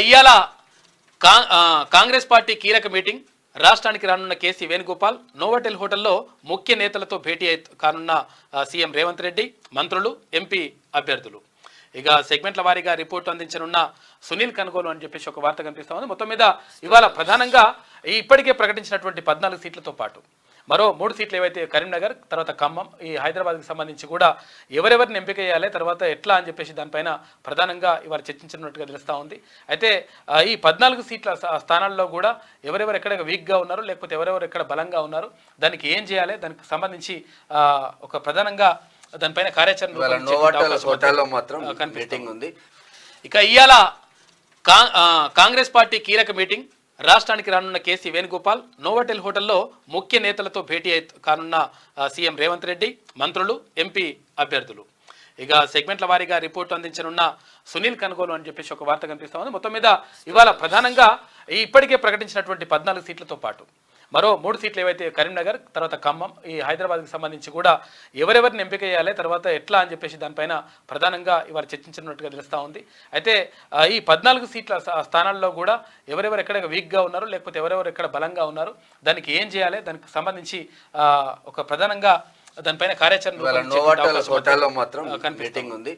ఇయాల కాంగ్రెస్ పార్టీ కీలక మీటింగ్ రాష్ట్రానికి రానున్న కేసీ వేణుగోపాల్ నోవాటెల్ హోటల్లో ముఖ్య నేతలతో భేటీ కానున్న సీఎం రేవంత్ రెడ్డి మంత్రులు ఎంపీ అభ్యర్థులు ఇక సెగ్మెంట్ల వారీగా రిపోర్టు అందించనున్న సునీల్ కనుగోలు అని చెప్పేసి ఒక వార్త కనిపిస్తా ఉంది. మొత్తం మీద ఇవాళ ప్రధానంగా ఇప్పటికే ప్రకటించినటువంటి 14 సీట్లతో పాటు మరో 3 సీట్లు ఏవైతే కరీంనగర్ తర్వాత ఖమ్మం ఈ హైదరాబాద్కి సంబంధించి కూడా ఎవరెవరిని ఎంపిక చేయాలి తర్వాత ఎట్లా అని చెప్పేసి దానిపైన ప్రధానంగా ఇవాళ చర్చించినట్టుగా తెలుస్తూ ఉంది. అయితే ఈ 14 సీట్ల స్థానాల్లో కూడా ఎవరెవరు ఎక్కడ వీక్గా ఉన్నారు లేకపోతే ఎవరెవరు ఎక్కడ బలంగా ఉన్నారు దానికి ఏం చేయాలి దానికి సంబంధించి ఒక ప్రధానంగా దానిపైన కార్యాచరణ ఉంది. ఇక ఇవాళ కాంగ్రెస్ పార్టీ కీలక మీటింగ్ రాష్ట్రానికి రానున్న కేసీ వేణుగోపాల్ నోవాటెల్ హోటల్లో ముఖ్య నేతలతో భేటీ కానున్న సీఎం రేవంత్ రెడ్డి మంత్రులు ఎంపీ అభ్యర్థులు ఇక సెగ్మెంట్ల వారీగా రిపోర్టు అందించనున్న సునీల్ కనుగోలు అని చెప్పేసి ఒక వార్త కనిపిస్తా ఉంది. మొత్తం మీద ఇవాళ ప్రధానంగా ఇప్పటికే ప్రకటించినటువంటి 14 సీట్లతో పాటు మరో 3 సీట్లు ఏవైతే కరీంనగర్ తర్వాత ఖమ్మం ఈ హైదరాబాద్కి సంబంధించి కూడా ఎవరెవరిని ఎంపిక చేయాలి తర్వాత ఎట్లా అని చెప్పేసి దానిపైన ప్రధానంగా ఇవాళ చర్చించినట్టుగా తెలుస్తూ ఉంది. అయితే ఈ 14 సీట్ల స్థానాల్లో కూడా ఎవరెవరు ఎక్కడ వీక్గా ఉన్నారు లేకపోతే ఎవరెవరు ఎక్కడ బలంగా ఉన్నారు దానికి ఏం చేయాలి దానికి సంబంధించి ఒక ప్రధానంగా దానిపైన కార్యాచరణ ఉంది.